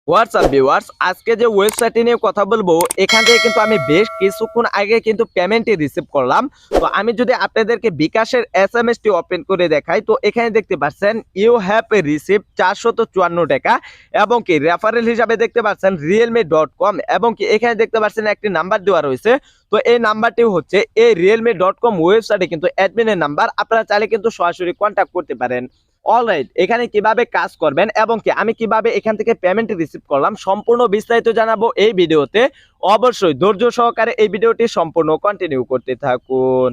WhatsApp viewers, আজকে যে ওয়েবসাইটটি নিয়ে কথা বলবো এখান থেকে কিন্তু আমি বেশ কিছুক্ষণ আগে কিন্তু পেমেন্টটি রিসিভ করলাম। তো আমি যদি আপনাদেরকে বিকাশের এসএমএসটি ওপেন করে দেখাই, তো এখানে দেখতে পাচ্ছেন ইউ হ্যাভ রিসিভ 454 টাকা এবং কি রেফারেল হিসাবে দেখতে পাচ্ছেন realme.com এবং কি এখানে দেখতে পাচ্ছেন একটি নাম্বার দেওয়া রয়েছে। তো এই নাম্বারটি হচ্ছে এই realme.com ওয়েবসাইটে কিন্তু অ্যাডমিনের নাম্বার, আপনারা চাইলে কিন্তু সরাসরি কন্ট্যাক্ট করতে পারেন। অলরাইট, এখানে কিভাবে কাজ করবেন এবং কি আমি কিভাবে এখান থেকে পেমেন্ট রিসিভ করলাম সম্পূর্ণ বিস্তারিত জানাবো এই ভিডিওতে। অবশ্যই ধৈর্য সহকারে এই ভিডিওটি সম্পূর্ণ কন্টিনিউ করতে থাকুন।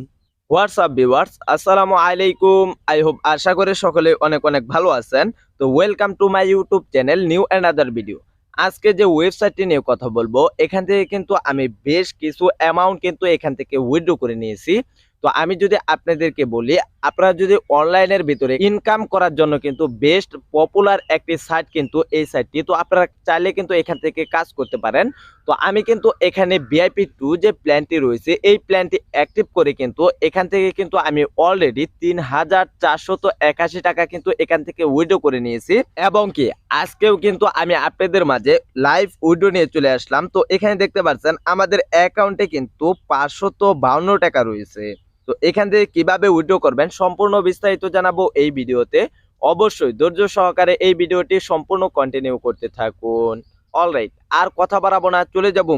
হোয়াটসঅ্যাপ ভিউয়ার্স, আসসালামু আলাইকুম। আই হোপ আশা করি সকলে অনেক অনেক ভালো আছেন। তো welcome to my YouTube channel new another video. আজকে যে ওয়েবসাইটটি নিয়ে কথা বলবো এখান থেকে কিন্তু আমি বেশ কিছু অ্যামাউন্ট কিন্তু এখান থেকে উইথড্র করে নিয়েছি। তো আমি যদি আপনাদেরকে বলি, আপনারা যদি অনলাইনের ভিতরে ইনকাম করার জন্য কিন্তু বেস্ট পপুলার একটি সাইট কিন্তু এই সাইটটি, তো আপনারা চাইলে কিন্তু এখান থেকে কাজ করতে পারেন। তো আমি কিন্তু এখানে VIP2 যে প্ল্যানটি রয়েছে এই প্ল্যানটি অ্যাক্টিভ করে কিন্তু এখান থেকে কিন্তু আমি অলরেডি 3,481 টাকা কিন্তু এখান থেকে উইথড্র করে নিয়েছি এবং কি আজকেও কিন্তু আমি আপনাদের মাঝে লাইভ উইথড্র নিয়ে চলে আসলাম। তো এখানে দেখতে পাচ্ছেন আমাদের অ্যাকাউন্টে কিন্তু 552 টাকা রয়েছে। তো এখান থেকে কিভাবে উইথড্র করবেন সম্পূর্ণ বিস্তারিত জানাবো এই ভিডিওতে। অবশ্যই ধৈর্য সহকারে এই ভিডিওটি সম্পূর্ণ কন্টিনিউ করতে থাকুন। অলরাইট, আর কথা বাড়াবো না, চলে যাব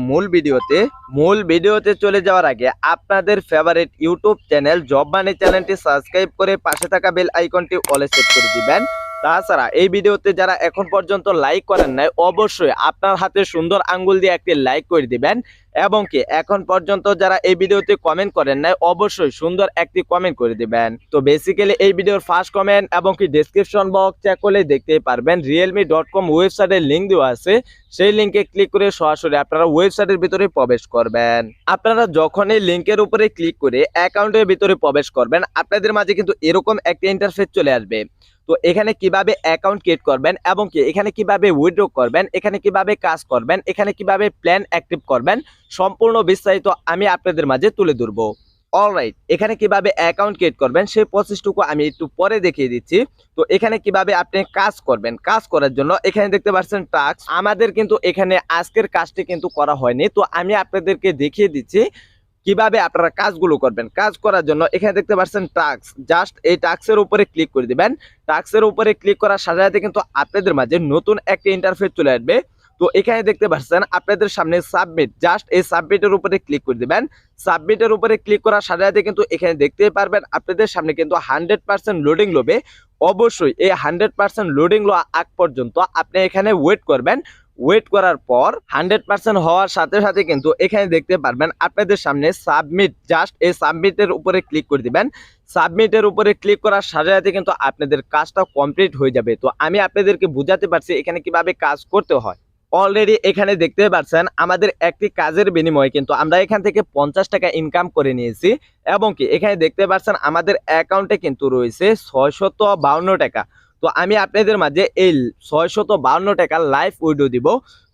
মূল ভিডিওতে চলে যাওয়ার আগে আপনাদের ফেভারিট ইউটিউব চ্যানেল জব মানি চ্যানেলটি সাবস্ক্রাইব করে পাশে থাকা বেল আইকনটি অলে সেট করে দিবেন। তাছাড়া এই ভিডিওতে যারা এখন পর্যন্ত লাইক করেন নাই অবশ্যই আপনার হাতে সুন্দর আঙ্গুল দিয়ে একটি লাইক করে দিবেন এবং কি এখন পর্যন্ত যারা এই ভিডিওতে কমেন্ট করেন নাই অবশ্যই সুন্দর একটি কমেন্ট করে দিবেন। তো বেসিক্যালি এই ভিডিওর ফার্স্ট কমেন্ট এবং কি ডেসক্রিপশন বক্স চেক করলে দেখতেই পারবেন realme.com ওয়েবসাইটের লিংক দেওয়া আছে। সেই লিংকে ক্লিক করে সরাসরি আপনারা ওয়েবসাইটের ভিতরে প্রবেশ করবেন। আপনারা যখন এই লিংকের উপরে ক্লিক করে অ্যাকাউন্টের ভিতরে প্রবেশ করবেন আপনাদের মাঝে কিন্তু এরকম একটা ইন্টারফেস চলে আসবে। তো এখানে কিভাবে অ্যাকাউন্ট ক্রিয়েট করবেন এবং কি এখানে কিভাবে উইথড্র করবেন, এখানে কিভাবে কাজ করবেন, এখানে কিভাবে প্ল্যান অ্যাক্টিভ করবেন সম্পূর্ণ বিস্তারিত আমি আপনাদের মাঝে তুলে ধরবো। অলরাইট, এখানে কিভাবে অ্যাকাউন্ট ক্রিয়েট করবেন সেই প্রসেসটুকু আমি একটু পরে দেখিয়ে দিচ্ছি। তো এখানে কিভাবে আপনি কাজ করবেন, কাজ করার জন্য এখানে দেখতে পাচ্ছেন টাস্ক। আমাদের কিন্তু এখানে আজকের কাজটি কিন্তু করা হয়নি, তো আমি আপনাদেরকে দেখিয়ে দিচ্ছি কিভাবে আপনারা কাজগুলো করবেন। কাজ করার জন্য এখানে দেখতে পাচ্ছেন টাস্ক, জাস্ট এই টাস্কের উপরে ক্লিক করে দিবেন। টাস্কের উপরে ক্লিক করার সাথে সাথে কিন্তু আপনাদের মাঝে নতুন একটা ইন্টারফেস চলে আসবে। তো এখানে দেখতে পাচ্ছেন আপনাদের সামনে সাবমিট, জাস্ট এই সাবমিটের উপরে ক্লিক করে দিবেন। সাবমিটের উপরে ক্লিক করার সাথে সাথে কিন্তু এখানে দেখতেই পারবেন আপনাদের সামনে কিন্তু 100% লোডিং লোবে। অবশ্যই এই 100% লোডিং লো আগ পর্যন্ত আপনি এখানে ওয়েট করবেন। ওয়েট করার পর 100% হওয়ার সাথে সাথে কিন্তু এখানে দেখতে পারবেন আপনাদের সামনে সাবমিট, জাস্ট এই সাবমিটের উপরে ক্লিক করে দিবেন। সাবমিটের উপরে ক্লিক করার সাথে সাথে কিন্তু আপনাদের কাজটা কমপ্লিট হয়ে যাবে। তো আমি আপনাদেরকে বুঝাতে পারছি এখানে কিভাবে কাজ করতে হয়। অলরেডি এখানে দেখতে পাচ্ছেন আমাদের একটি কাজের বিনিময়ে কিন্তু আমরা এখান থেকে 50 টাকা ইনকাম করে নিয়েছি এবং কি এখানে দেখতে পাচ্ছেন আমাদের অ্যাকাউন্টে কিন্তু রয়েছে 652 টাকা। তো আমি আপনাদের মাঝে এই 652 টাকা লাইভ উইথড্র দিব।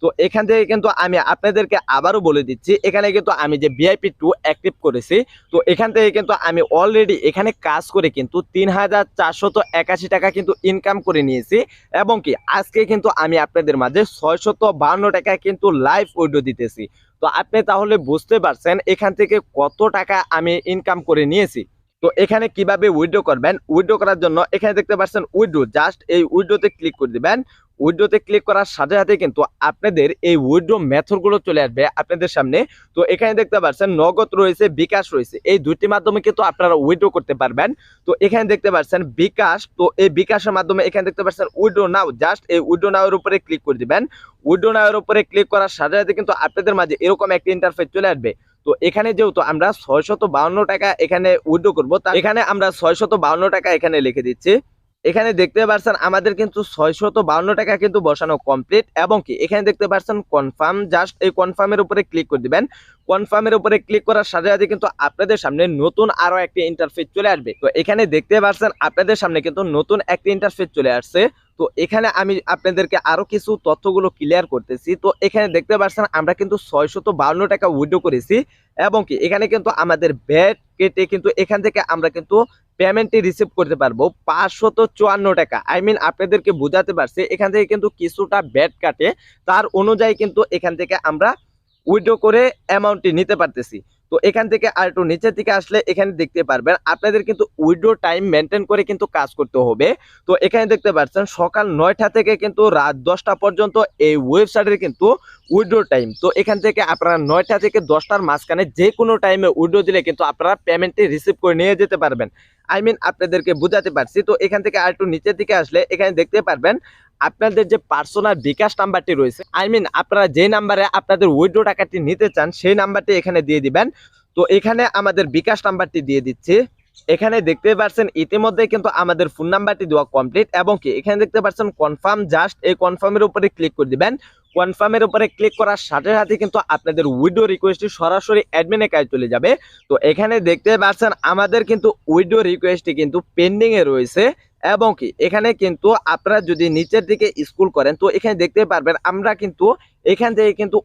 তো এখান থেকে কিন্তু আমি আপনাদেরকে আবারও বলে দিচ্ছি এখানে কিন্তু আমি যে VIP2 অ্যাক্টিভ করেছি, তো এখান থেকে কিন্তু আমি অলরেডি এখানে কাজ করে কিন্তু 3,481 টাকা কিন্তু ইনকাম করে নিয়েছি এবং কি আজকে কিন্তু আমি আপনাদের মাঝে 652 টাকা কিন্তু লাইভ উইথড্র দিতেছি। তো আপনি তাহলে বুঝতে পারছেন এখান থেকে কত টাকা আমি ইনকাম করে নিয়েছি। তো এখানে কিভাবে উইথড্র করবেন, উইথড্র করার জন্য এখানে দেখতে পাচ্ছেন উইথড্র, জাস্ট এই উইথড্রতে ক্লিক করে দিবেন। উইথড্রতে ক্লিক করার সাথে সাথে কিন্তু আপনাদের এই উইথড্র মেথডগুলো চলে আসবে আপনাদের সামনে। তো এখানে দেখতে পাচ্ছেন নগদ রয়েছে, বিকাশ রয়েছে, এই দুইটি মাধ্যমে কিন্তু আপনারা উইথড্র করতে পারবেন। তো এখানে দেখতে পাচ্ছেন বিকাশ, তো এই বিকাশের মাধ্যমে এখানে দেখতে পাচ্ছেন উইথড্র নাও, জাস্ট এই উইথড্র নাও এর উপরে ক্লিক করে দিবেন। উইথড্র নাও এর উপরে ক্লিক করার সাথে সাথে কিন্তু আপনাদের মাঝে এরকম একটা ইন্টারফেস চলে আসবে। তো এখানে যেহেতু আমরা 652 টাকা এখানে উইথড্র করবো, এখানে আমরা 652 টাকা এখানে লিখে দিচ্ছি। এখানে দেখতে পাচ্ছেন আমাদের কিন্তু 652 টাকা কিন্তু বসানো কমপ্লিট এবং কি এখানে দেখতে পাচ্ছেন কনফার্ম, জাস্ট এই কনফার্মের উপরে ক্লিক করে দিবেন। কনফার্মের উপরে ক্লিক করার সাথে সাথে কিন্তু আপনাদের সামনে নতুন আরো একটা ইন্টারফেস চলে আসবে। তো এখানে দেখতে পাচ্ছেন আপনাদের সামনে কিন্তু নতুন একটা ইন্টারফেস চলে আসছে। তো এখানে আমি আপনাদেরকে আরো কিছু তথ্যগুলো ক্লিয়ার করতেছি। তো এখানে দেখতে পাচ্ছেন আমরা কিন্তু 652 টাকা উইথড্র করেছি এবং কি এখানে কিন্তু আমাদের ব্যাট কেটে কিন্তু এখান থেকে আমরা কিন্তু পেমেন্টটি রিসিভ করতে পারবো 554 টাকা। আই মিন আপনাদেরকে বোঝাতে পারছি, এখান থেকে কিন্তু কিছুটা ব্যাট কাটে, তার অনুযায়ী কিন্তু এখান থেকে আমরা উইথড্র করে অ্যামাউন্টটি নিতে পারতেছি। তো এখান থেকে আর একটু নিচের দিকে আসলে এখানে দেখতে পারবেন আপনাদের কিন্তু উইথড্র টাইম মেনটেন করে কিন্তু কাজ করতে হবে। তো এখানে দেখতে পাচ্ছেন সকাল 9টা থেকে কিন্তু রাত 10টা পর্যন্ত এই ওয়েবসাইটের কিন্তু উইথড্র টাইম। তো এখান থেকে আপনারা 9টা থেকে 10টার মাঝখানে যে কোনো টাইমে উইথড্র দিলে কিন্তু আপনারা পেমেন্টটি রিসিভ করে নিয়ে যেতে পারবেন। আই মিন আপনাদেরকে বোঝাতে পারছি। তো এখান থেকে আর একটু নিচের দিকে আসলে এখানে দেখতে পারবেন আপনাদের যে পার্সোনাল বিকাশ নাম্বারটি রয়েছে, আই মিন আপনারা যে নাম্বারে আপনাদের উইথড্র টাকাটি নিতে চান সেই নাম্বারটি এখানে দিয়ে দিবেন। তো এখানে আমাদের বিকাশ নাম্বারটি দিয়ে দিচ্ছি। এখানে দেখতে পাচ্ছেন ইতিমধ্যে কিন্তু আমাদের ফোন নাম্বারটি দেওয়া কমপ্লিট, এবং কি এখানে দেখতে পাচ্ছেন কনফার্ম, জাস্ট এই কনফার্মের উপরে ক্লিক করে দিবেন। কনফার্মের উপরে ক্লিক করার সাথে সাথে কিন্তু আপনাদের উইথড্র রিকোয়েস্টটি সরাসরি অ্যাডমিনের কাছে চলে যাবে। তো এখানে দেখতে পাচ্ছেন আমাদের কিন্তু উইথড্র রিকোয়েস্টটি কিন্তু পেন্ডিং এ রয়েছে, এবং কি এখানে কিন্তু আপনারা যদি নিচের দিকে স্ক্রল করেন তো এখানে দেখতে পারবেন আমরা কিন্তু এখান থেকে কিন্তু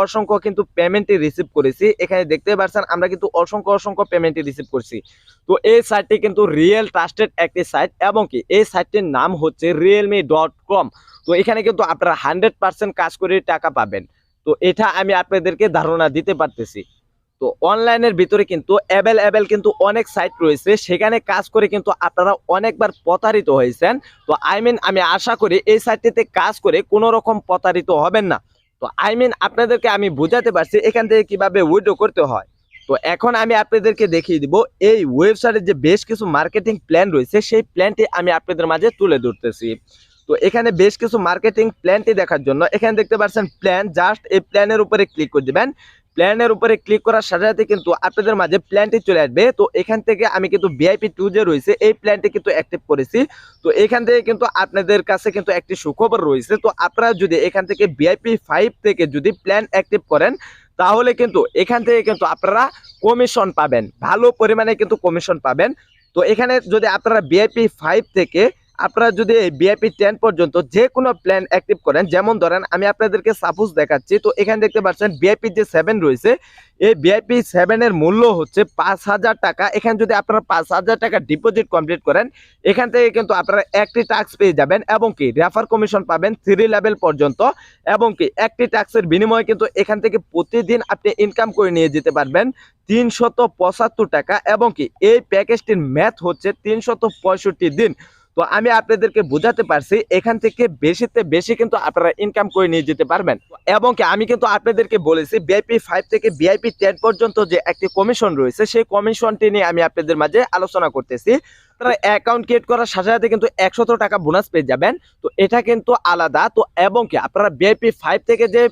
অসংখ্য কিন্তু পেমেন্টই রিসিভ করেছি। এখানে দেখতে পাচ্ছেন আমরা কিন্তু অসংখ্য পেমেন্টই রিসিভ করছি। তো এই সাইটটি কিন্তু রিয়েল ট্রাস্টেড একটি সাইট, এবং কি এই সাইটটির নাম হচ্ছে realme.com। তো এখানে কিন্তু আপনারা 100% কাজ করে টাকা পাবেন। তো এটা আমি আপনাদেরকে ধারণা দিতে পারতেছি। তো অনলাইনের ভিতরে কিন্তু অ্যাভেলেবেল কিন্তু অনেক সাইট রয়েছে, সেখানে কাজ করে কিন্তু আপনারা অনেকবার প্রতারিত হয়েছেন। তো আই মিন আমি আশা করি এই সাইটটিতে কাজ করে কোনো রকম প্রতারিত হবেন না। তো আই মিন আপনাদেরকে আমি বোঝাতে পারছি এখান থেকে কিভাবে উইথড্র করতে হয়। তো এখন আমি আপনাদেরকে দেখিয়ে দিব এই ওয়েবসাইটের যে বেশ কিছু মার্কেটিং প্ল্যান রয়েছে, সেই প্ল্যানটি আমি আপনাদের মাঝে তুলে ধরতেছি। তো এখানে বেশ কিছু মার্কেটিং প্ল্যানটি দেখার জন্য এখানে দেখতে পাচ্ছেন প্ল্যান, জাস্ট এই প্ল্যানের উপরে ক্লিক করে দিবেন। প্ল্যানের উপরে ক্লিক করার সাথে সাথে কিন্তু আপনাদের মাঝে প্ল্যানটি চলে আসবে। তো এখান থেকে আমি কিন্তু ভিআইপি 2 যে রয়েছে এই প্ল্যানটি কিন্তু অ্যাক্টিভ করেছি। তো এখান থেকে কিন্তু আপনাদের কাছে কিন্তু একটি সুখবর রয়েছে। তো আপনারা যদি এখান থেকে ভিআইপি 5 থেকে যদি প্ল্যান অ্যাক্টিভ করেন তাহলে কিন্তু এখান থেকে কিন্তু আপনারা কমিশন পাবেন, ভালো পরিমাণে কিন্তু কমিশন পাবেন। তো এখানে যদি আপনারা ভিআইপি 5 থেকে আপনারা যদি এই ভিআইপি 10 পর্যন্ত যে কোনো প্ল্যান অ্যাক্টিভ করেন, যেমন ধরেন আমি আপনাদেরকে সাপোজ দেখাচ্ছি। তো এখানে দেখতে পাচ্ছেন ভিআইপি যে 7 রয়েছে, এই ভিআইপি 7 এর মূল্য হচ্ছে 5000 টাকা। এখানে যদি আপনারা 5000 টাকা ডিপোজিট কমপ্লিট করেন এখান থেকে কিন্তু আপনারা একটি ট্যাক্স পেয়ে যাবেন, এবং কি রেফার কমিশন পাবেন 3 লেভেল পর্যন্ত, এবং কি একটি ট্যাক্সের বিনিময়ে কিন্তু এখান থেকে প্রতিদিন আপনি ইনকাম করে নিয়ে যেতে পারবেন 375 টাকা, এবং কি এই প্যাকেজটির ম্যাথ হচ্ছে 365 দিন। তো আমি আপনাদেরকে বোঝাতে পারছি এখান থেকে বেশিতে বেশি কিন্তু আপনারা ইনকাম করে নিয়ে যেতে পারবেন। এবং কি আমি কিন্তু আপনাদেরকে বলেছি ভিআইপি 5 থেকে ভিআইপি 10 পর্যন্ত যে একটি কমিশন রয়েছে সেই কমিশনটি নিয়ে আমি আপনাদের মাঝে আলোচনা করতেছি। আপনারা অ্যাকাউন্ট ক্রিয়েট করার সাথে সাথে কিন্তু 100 টাকা বোনাস পেয়ে যাবেন। তো এটা কিন্তু আলাদা। তো এবং কি আপনারা ভিআইপি 5 থেকে যে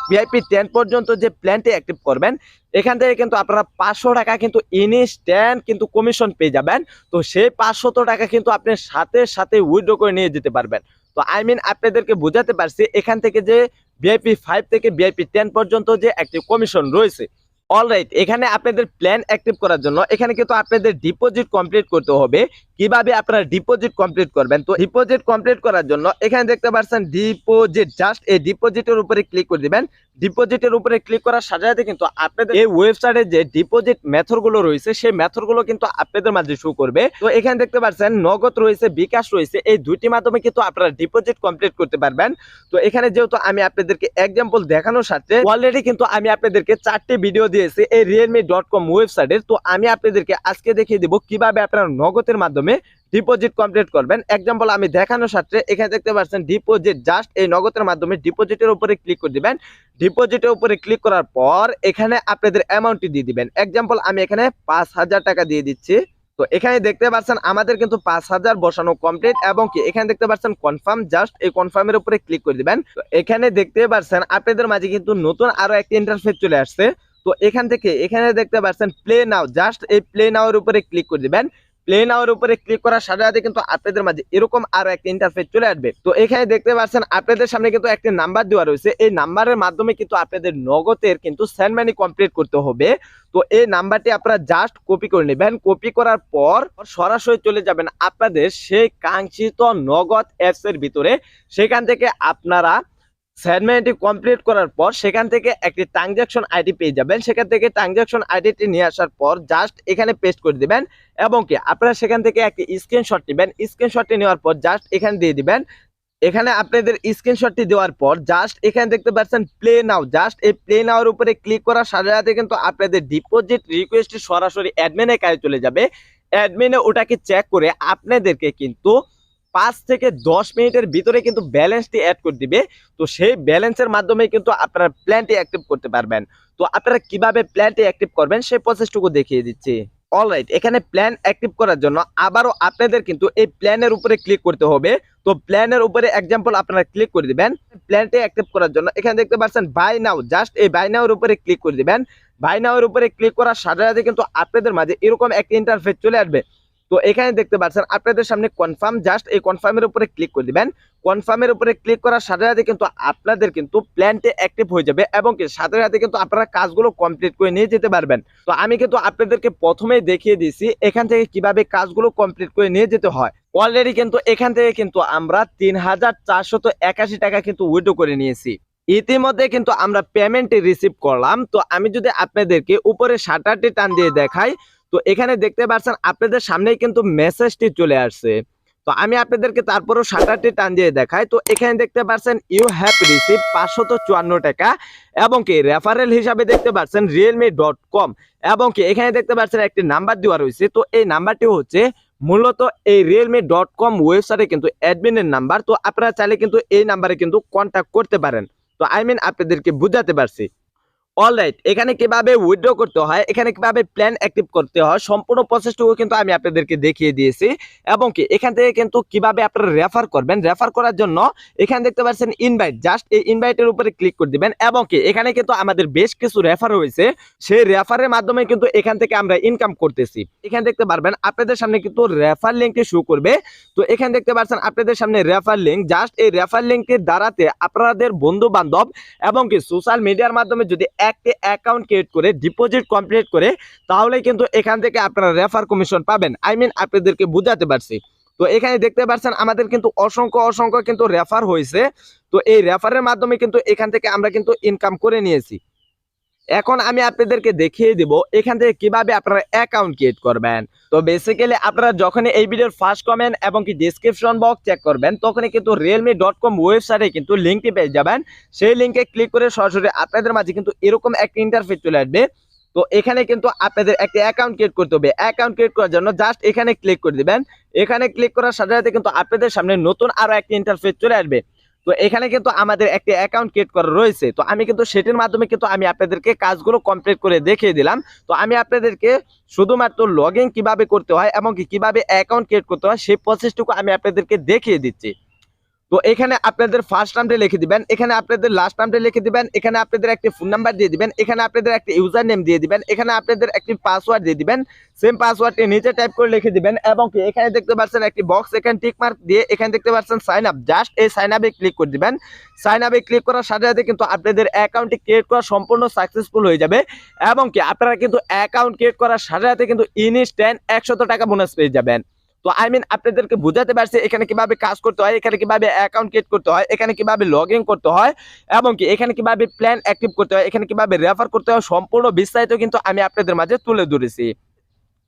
ভিআইপি 10 পর্যন্ত যে প্ল্যানটি অ্যাক্টিভ করবেন এখান থেকে কিন্তু আপনারা 500 টাকা কিন্তু ইনস্ট্যান্ট কিন্তু কমিশন পেয়ে যাবেন। তো সেই 500 টাকা কিন্তু আপনি সাথে সাথে উইথড্র করে নিয়ে যেতে পারবেন। তো আই মিন আপনাদেরকে বোঝাতে পারছি এখান থেকে যে ভিআইপি 5 থেকে ভিআইপি 10 পর্যন্ত যে একটি কমিশন রয়েছে। অলরাইট, এখানে আপনাদের প্ল্যান অ্যাক্টিভ করার জন্য এখানে কিন্তু আপনাদের ডিপোজিট কমপ্লিট করতে হবে। কিভাবে আপনারা ডিপোজিট কমপ্লিট করবেন? তো ডিপোজিট কমপ্লিট করার জন্য এখানে দেখতে পাচ্ছেন ডিপোজিট, জাস্ট এই ডিপোজিটের উপরে ক্লিক করে দিবেন। ডিপোজিটের উপরে ক্লিক করার সাথে সাথে কিন্তু আপনাদের এই ওয়েবসাইটে যে ডিপোজিট মেথডগুলো রয়েছে সেই মেথডগুলো কিন্তু আপনাদের মাঝে শো করবে। তো এখানে দেখতে পাচ্ছেন নগদ রয়েছে, বিকাশ রয়েছে, এই দুইটি মাধ্যমে কিন্তু আপনারা ডিপোজিট কমপ্লিট করতে পারবেন। তো এখানে যেহেতু আমি আপনাদেরকে এক্সাম্পল দেখানোর সাথে অলরেডি কিন্তু আমি আপনাদেরকে 4টি ভিডিও দিয়েছি এই realme.com ওয়েবসাইটের। তো আমি আপনাদেরকে আজকে দেখিয়ে দিব কিভাবে আপনারা নগদের মাধ্যমে ডিপোজিট কমপ্লিট করবেন। এক্সাম্পল আমি দেখানোর সাথে এখানে দেখতে পাচ্ছেন ডিপোজিট, জাস্ট এই নগদের মাধ্যমে ডিপোজিটের উপরে ক্লিক করে দিবেন। ডিপোজিটের উপরে ক্লিক করার পর এখানে আপনাদের অ্যামাউন্টটি দিয়ে দিবেন। এক্সাম্পল আমি এখানে 5000 টাকা দিয়ে দিচ্ছি। তো এখানে দেখতে পাচ্ছেন আমাদের কিন্তু 5000 বসানো কমপ্লিট, এবং কি এখানে দেখতে পাচ্ছেন কনফার্ম, জাস্ট এই কনফার্মের উপরে ক্লিক করে দিবেন। তো এখানে দেখতে পাচ্ছেন আপনাদের মাঝে কিন্তু নতুন আরো একটি ইন্টারফেস চলে আসছে। তো এখান থেকে এখানে দেখতে পাচ্ছেন প্লে নাও, জাস্ট এই প্লে নাও এর উপরে ক্লিক করে দিবেন। প্লে নাও এর উপরে ক্লিক করার সাথে সাথে কিন্তু আপনাদের মাঝে এরকম আরো একটা ইন্টারফেস চলে আসবে। তো এখানে দেখতে পাচ্ছেন আপনাদের সামনে কিন্তু একটা নাম্বার দেওয়া রয়েছে, এই নাম্বারের মাধ্যমে কিন্তু আপনাদের নগদের কিন্তু সেন্ড মানি কমপ্লিট করতে হবে। তো এই নাম্বারটি আপনারা জাস্ট কপি করে নেবেন। কপি করার পর সরাসরি চলে যাবেন আপনাদের সেই কাঙ্ক্ষিত নগদ অ্যাপস এর ভিতরে। সেখান থেকে আপনারা সেগমেন্টটি কমপ্লিট করার পর সেখান থেকে একটি ট্রানজাকশন আইডি পেয়ে যাবেন। সেখান থেকে ট্রানজাকশন আইডিটি নিয়ে আসার পর জাস্ট এখানে পেস্ট করে দিবেন এবং কি আপনারা সেখান থেকে একটি স্ক্রিনশট নেবেন। স্ক্রিনশটটি নেওয়ার পর জাস্ট এখানে দিয়ে দিবেন। এখানে আপনাদের স্ক্রিনশটটি দেওয়ার পর জাস্ট এখানে দেখতে পাচ্ছেন প্লে নাও, জাস্ট এই প্লে নাওর উপরে ক্লিক করার সাথে সাথে কিন্তু আপনাদের ডিপোজিট রিকোয়েস্ট সরাসরি অ্যাডমিনের কাছে চলে যাবে। অ্যাডমিনে ওটাকে চেক করে আপনাদেরকে কিন্তু 5 থেকে 10 মিনিটের ভিতরে কিন্তু ব্যালেন্সটি অ্যাড করে দিবে। তো সেই ব্যালেন্সের মাধ্যমে কিন্তু আপনারা প্ল্যানটি অ্যাক্টিভ করতে পারবেন। তো আপনারা কিভাবে প্ল্যানটি অ্যাক্টিভ করবেন সেই প্রসেসটুকু দেখিয়ে দিচ্ছি। অলরাইট, এখানে প্ল্যান অ্যাক্টিভ করার জন্য আবারও আপনাদের কিন্তু এই প্ল্যানের উপরে ক্লিক করতে হবে। তো প্ল্যানের উপরে এক্সাম্পল আপনারা ক্লিক করে দিবেন। প্ল্যানটি অ্যাক্টিভ করার জন্য এখানে দেখতে পাচ্ছেন বাই নাও, জাস্ট এই বাই নাওর উপরে ক্লিক করে দিবেন। বাই নাওর উপরে ক্লিক করার সাথে সাথে কিন্তু আপনাদের মাঝে এরকম একটা ইন্টারফেস চলে আসবে। তো এখানে দেখতে পাচ্ছেন আপনাদের সামনে কনফার্ম, জাস্ট এই কনফার্মের উপরে ক্লিক করে দিবেন। কনফার্মের উপরে ক্লিক করার সাথে সাথে কিন্তু আপনাদের কিন্তু প্ল্যানটি অ্যাক্টিভ হয়ে যাবে এবং কি সাথে সাথে কিন্তু আপনারা কাজগুলো কমপ্লিট করে নিয়ে যেতে পারবেন। তো আমি কিন্তু আপনাদেরকে প্রথমেই দেখিয়ে দিয়েছি এখান থেকে কিভাবে কাজগুলো কমপ্লিট করে নিয়ে যেতে হয়। অলরেডি কিন্তু এখান থেকে কিন্তু আমরা 3,481 টাকা কিন্তু উইথড্র করে নিয়েছি। ইতিমধ্যে কিন্তু আমরা পেমেন্টটি রিসিভ করলাম। তো আমি যদি আপনাদেরকে উপরে শাটারটি টান দিয়ে দেখাই, তো এখানে দেখতে পাচ্ছেন আপনাদের সামনেই কিন্তু মেসেজটি চলে আসছে। তো আমি আপনাদেরকে তারপরও শাটারটি টান দিয়ে দেখাই। তো এখানে দেখতে পাচ্ছেন ইউ হ্যাভ রিসিভ 554 টাকা এবং কি রেফারেল হিসাবে দেখতে পাচ্ছেন realme.com এবং কি এখানে দেখতে পাচ্ছেন একটি নাম্বার দেওয়া রয়েছে। তো এই নাম্বারটি হচ্ছে মূলত এই realme.com ওয়েবসাইটে কিন্তু অ্যাডমিনের নাম্বার। তো আপনারা চাইলে কিন্তু এই নাম্বারে কিন্তু কন্ট্যাক্ট করতে পারেন। তো আপনাদেরকে বুঝাতে পারছি। অলরাইট, এখানে কিভাবে উইথড্র করতে হয়, এখানে কিভাবে প্ল্যান অ্যাক্টিভ করতে হয় সম্পূর্ণ প্রসেসটুকু কিন্তু আমি আপনাদেরকে দেখিয়ে দিয়েছি এবং কি এখান থেকে কিন্তু কিভাবে আপনারা রেফার করবেন। রেফার করার জন্য এখানে দেখতে পাচ্ছেন ইনভাইট, জাস্ট এই ইনভাইটের উপরে ক্লিক করে দিবেন এবং কি এখানে কিন্তু আমাদের বেশ কিছু রেফার হয়েছে। সেই রেফারের মাধ্যমে কিন্তু এখান থেকে আমরা ইনকাম করতেছি। এখানে দেখতে পারবেন আপনাদের সামনে কিন্তু রেফার লিঙ্কটি শো করবে। তো এখানে দেখতে পাচ্ছেন আপনাদের সামনে রেফার লিঙ্ক, জাস্ট এই রেফার লিঙ্কের দ্বারাতে আপনাদের বন্ধু বান্ধব এবং কি সোশ্যাল মিডিয়ার মাধ্যমে যদি একটি অ্যাকাউন্ট ক্রিয়েট করে ডিপোজিট কমপ্লিট করে তাহলে কিন্তু এখান থেকে আপনারা রেফার কমিশন পাবেন। আপনাদেরকে বুঝাতে পারছি। তো এখানে দেখতে পাচ্ছেন আমাদের কিন্তু অসংখ্য কিন্তু রেফার হয়েছে। তো এই রেফারের মাধ্যমে কিন্তু এখান থেকে আমরা কিন্তু ইনকাম করে নিয়েছি। এখন আমি আপনাদেরকে দেখিয়ে দিব এখান থেকে কিভাবে আপনারা অ্যাকাউন্ট ক্রিয়েট করবেন। তো বেসিক্যালি আপনারা যখন এই ভিডিওর ফার্স্ট কমেন্ট এবং কি ডেসক্রিপশন বক্স চেক করবেন তখনই কিন্তু realme.com ওয়েবসাইটে কিন্তু লিঙ্কটি পেয়ে যাবেন। সেই লিঙ্কে ক্লিক করে সরাসরি আপনাদের মাঝে কিন্তু এরকম একটা ইন্টারফেস চলে আসবে। তো এখানে কিন্তু আপনাদের একটা অ্যাকাউন্ট ক্রিয়েট করতে হবে। অ্যাকাউন্ট ক্রিয়েট করার জন্য জাস্ট এখানে ক্লিক করে দিবেন। এখানে ক্লিক করার সাথে সাথে কিন্তু আপনাদের সামনে নতুন আরো একটা ইন্টারফেস চলে আসবে। তো এখানে কিন্তু আমাদের একটা অ্যাকাউন্ট ক্রিয়েট করা রয়েছে। তো আমি কিন্তু সেটির মাধ্যমে কিন্তু আমি আপনাদেরকে কাজগুলো কমপ্লিট করে দেখিয়ে দিলাম। তো আমি আপনাদেরকে শুধুমাত্র লগ ইন কিভাবে করতে হয় এবং কিভাবে অ্যাকাউন্ট ক্রিয়েট করতে হয় সেই প্রসেসটুকু আমি আপনাদেরকে দেখিয়ে দিচ্ছি। তো এখানে আপনাদের ফার্স্ট নামটা লিখে দিবেন, এখানে আপনাদের লাস্ট নামটা লিখে দিবেন, এখানে আপনাদের একটি ফোন নাম্বার দিয়ে দিবেন, এখানে আপনাদের একটি ইউজার নেম দিয়ে দিবেন, এখানে আপনাদের একটি পাসওয়ার্ড দিয়ে দিবেন। সেম পাসওয়ার্ডটি নিচে টাইপ করে লিখে দিবেন এবং কি এখানে দেখতে পাচ্ছেন একটি বক্স, এখানে টিক মার্ক দিয়ে এখানে দেখতে পাচ্ছেন সাইন আপ, জাস্ট এই সাইন আপে ক্লিক করে দিবেন। সাইন আপে ক্লিক করার সাথে সাথে কিন্তু আপনাদের অ্যাকাউন্টটি ক্রিয়েট করা সম্পূর্ণ সাকসেসফুল হয়ে যাবে এবং কি আপনারা কিন্তু অ্যাকাউন্ট ক্রিয়েট করার সাথে সাথে কিন্তু ইনস্ট্যান্ট 100 টাকা বোনাস পেয়ে যাবেন। তো আপনাদেরকে বুঝাতে পারছি এখানে কিভাবে কাজ করতে হয়, এখানে কিভাবে অ্যাকাউন্ট ক্রিয়েট করতে হয়, এখানে কিভাবে লগ ইন করতে হয় এবং কি এখানে কিভাবে প্ল্যান অ্যাক্টিভ করতে হয়, এখানে কিভাবে রেফার করতে হয় সম্পূর্ণ বিস্তারিত কিন্তু আমি আপনাদের মাঝে তুলে ধরেছি।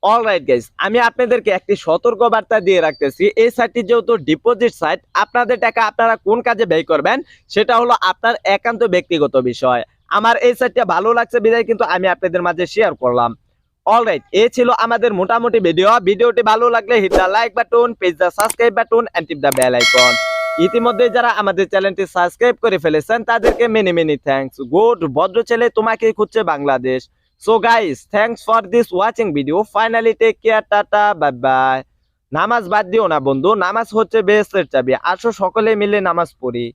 অলরাইট গাইস, আমি আপনাদেরকে একটি সতর্ক বার্তা দিয়ে রাখতেছি। এই সাইটটি যেহেতু ডিপোজিট সাইট, আপনাদের টাকা আপনারা কোন কাজে ব্যয় করবেন সেটা হলো আপনার একান্ত ব্যক্তিগত বিষয়। আমার এই সাইটটা ভালো লাগছে বিধায় কিন্তু আমি আপনাদের মাঝে শেয়ার করলাম। অলরাইট, এই ছিল আমাদের মোটামুটি ভিডিওটি ভালো লাগলে hit the like button, page the subscribe button and tip the bell icon. ইতিমধ্যে যারা আমাদের চ্যানেলটি সাবস্ক্রাইব করে ফেলেছেন তাদেরকে মেনি থ্যাঙ্কস। গুড ভদ্র ছেলে তোমাকে খুঁজছে Bangladesh. So guys, thanks for this watching video. Finally take care, tata, bye bye. নামাজ বাদ দিও না বন্ধু, নামাজ হচ্ছে বেহেশতের চাবি। আসো সকলে মিলে নামাজ পড়ি।